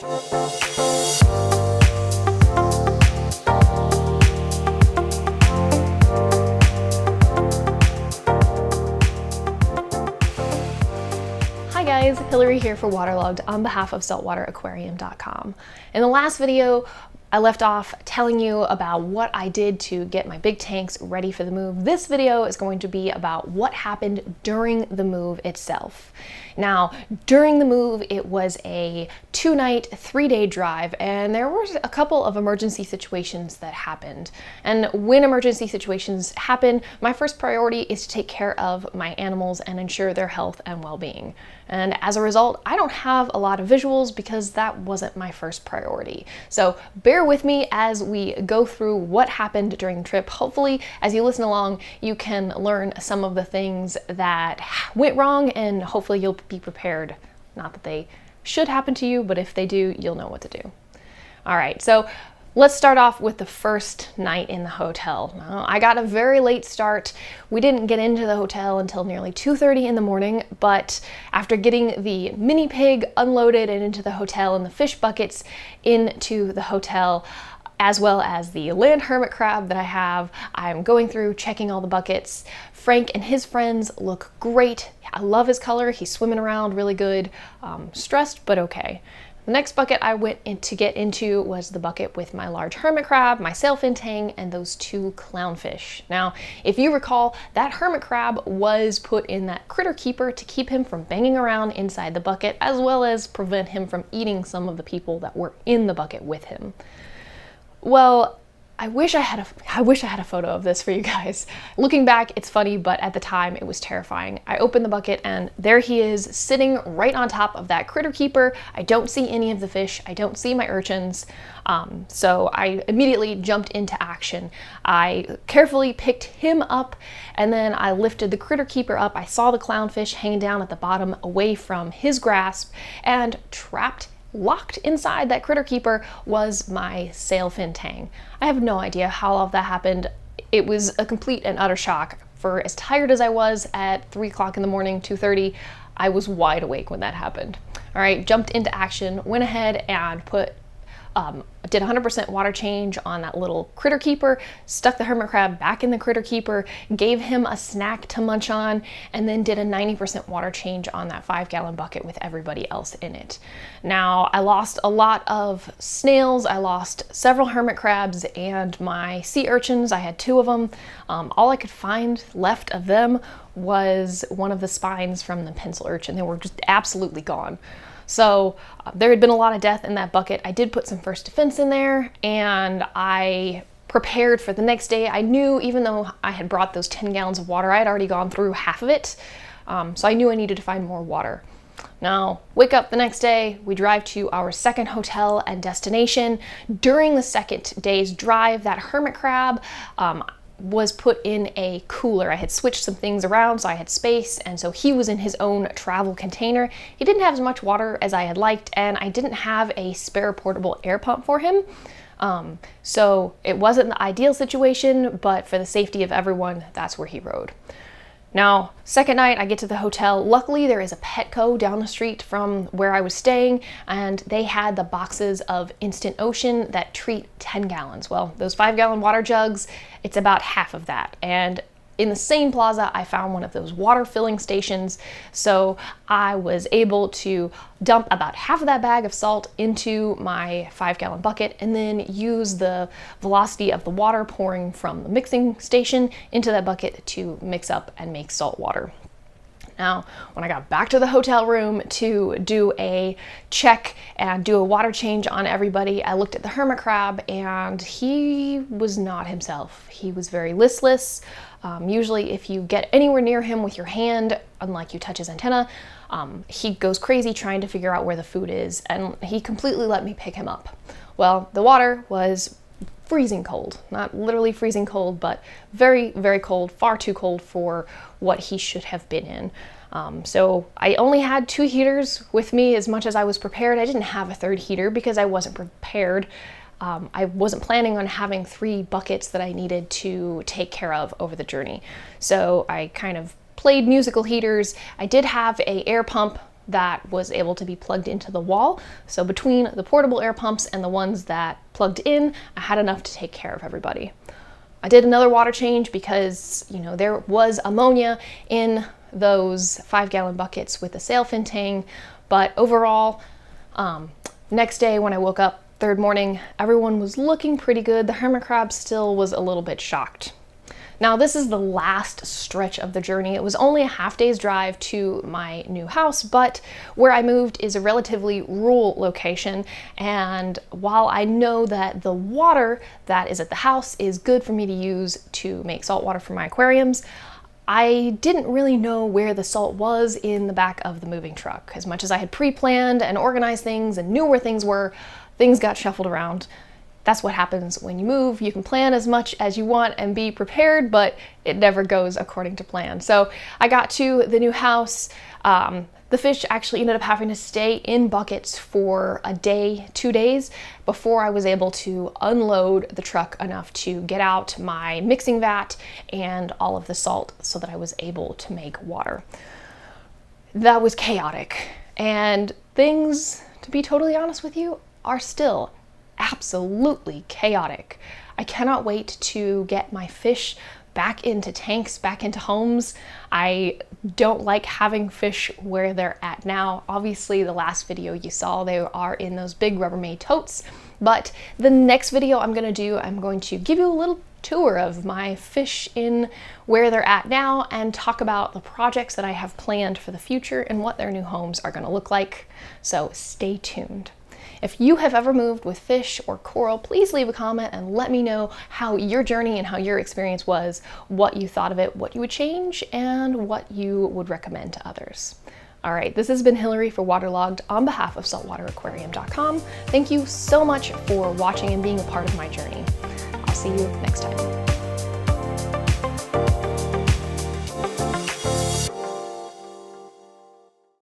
Hi guys, Hilary here for Waterlogged on behalf of saltwateraquarium.com. In the last video, I left off telling you about what I did to get my big tanks ready for the move. This video is going to be about what happened during the move itself. Now, during the move, it was a 2-night, 3-day drive, and there were a couple of emergency situations that happened. And when emergency situations happen, my first priority is to take care of my animals and ensure their health and well-being. And as a result, I don't have a lot of visuals because that wasn't my first priority. So bear with me as we go through what happened during the trip. Hopefully, as you listen along, you can learn some of the things that went wrong, and hopefully you'll be prepared. Not that they should happen to you, but if they do, you'll know what to do. All right, so let's start off with the first night in the hotel. Now, I got a very late start. We didn't get into the hotel until nearly 2:30 in the morning, but after getting the mini pig unloaded and into the hotel and the fish buckets into the hotel, as well as the land hermit crab that I have, I'm going through checking all the buckets. Frank and his friends look great. I love his color. He's swimming around really good. Stressed, but okay. The next bucket I went in to get into was the bucket with my large hermit crab, my sailfin tang, and those 2 clownfish. Now, if you recall, that hermit crab was put in that critter keeper to keep him from banging around inside the bucket, as well as prevent him from eating some of the people that were in the bucket with him. Well, I wish I had a photo of this for you guys. Looking back, it's funny, but at the time it was terrifying. I opened the bucket and there he is sitting right on top of that critter keeper. I don't see any of the fish. I don't see my urchins. So I immediately jumped into action. I carefully picked him up and then I lifted the critter keeper up. I saw the clownfish hanging down at the bottom away from his grasp, and locked inside that critter keeper was my sailfin tang. I have no idea how all of that happened. It was a complete and utter shock. For as tired as I was at 3 o'clock in the morning, 2:30, I was wide awake when that happened. All right, jumped into action, went ahead and did 100% water change on that little critter keeper, stuck the hermit crab back in the critter keeper, gave him a snack to munch on, and then did a 90% water change on that 5-gallon bucket with everybody else in it. Now, I lost a lot of snails, I lost several hermit crabs, and my sea urchins, I had 2 of them. All I could find left of them was one of the spines from the pencil urchin. They were just absolutely gone. So there had been a lot of death in that bucket. I did put some first defense in there, and I prepared for the next day. I knew, even though I had brought those 10 gallons of water, I had already gone through half of it. So I knew I needed to find more water. Now, wake up the next day, we drive to our second hotel and destination. During the second day's drive, that hermit crab was put in a cooler. I had switched some things around so I had space, and so he was in his own travel container. He didn't have as much water as I had liked, and I didn't have a spare portable air pump for him. So it wasn't the ideal situation, but for the safety of everyone, that's where he rode. Now, second night, I get to the hotel. Luckily, there is a Petco down the street from where I was staying, and they had the boxes of Instant Ocean that treat 10 gallons. Well, those 5-gallon water jugs, it's about half of that. And in the same plaza, I found one of those water filling stations, so I was able to dump about half of that bag of salt into my 5-gallon bucket and then use the velocity of the water pouring from the mixing station into that bucket to mix up and make salt water. Now, when I got back to the hotel room to do a check and do a water change on everybody, I looked at the hermit crab and he was not himself. He was very listless. Usually if you get anywhere near him with your hand, unlike you touch his antenna, he goes crazy trying to figure out where the food is, and he completely let me pick him up. Well, the water was freezing cold. Not literally freezing cold, but very, very cold, far too cold for what he should have been in. So I only had 2 heaters with me as much as I was prepared. I didn't have a 3rd heater because I wasn't prepared. I wasn't planning on having 3 buckets that I needed to take care of over the journey. So I kind of played musical heaters. I did have an air pump that was able to be plugged into the wall. So between the portable air pumps and the ones that plugged in, I had enough to take care of everybody. I did another water change because, you know, there was ammonia in those 5-gallon buckets with the sail fin tang, but overall, next day when I woke up, third morning, everyone was looking pretty good. The hermit crab still was a little bit shocked. Now this is the last stretch of the journey. It was only a half day's drive to my new house, but where I moved is a relatively rural location. And while I know that the water that is at the house is good for me to use to make salt water for my aquariums, I didn't really know where the salt was in the back of the moving truck. As much as I had pre-planned and organized things and knew where things were, things got shuffled around. That's what happens when you move. You can plan as much as you want and be prepared, but it never goes according to plan. So I got to the new house. The fish actually ended up having to stay in buckets for a day, 2 days, before I was able to unload the truck enough to get out my mixing vat and all of the salt so that I was able to make water. That was chaotic. And things, to be totally honest with you, are still absolutely chaotic. I cannot wait to get my fish back into tanks, back into homes. I don't like having fish where they're at now. Obviously, the last video you saw, they are in those big Rubbermaid totes. But the next video I'm going to give you a little tour of my fish in where they're at now and talk about the projects that I have planned for the future and what their new homes are going to look like. So stay tuned. If you have ever moved with fish or coral, please leave a comment and let me know how your journey and how your experience was, what you thought of it, what you would change, and what you would recommend to others. All right, this has been Hilary for Waterlogged on behalf of saltwateraquarium.com. Thank you so much for watching and being a part of my journey. I'll see you next time.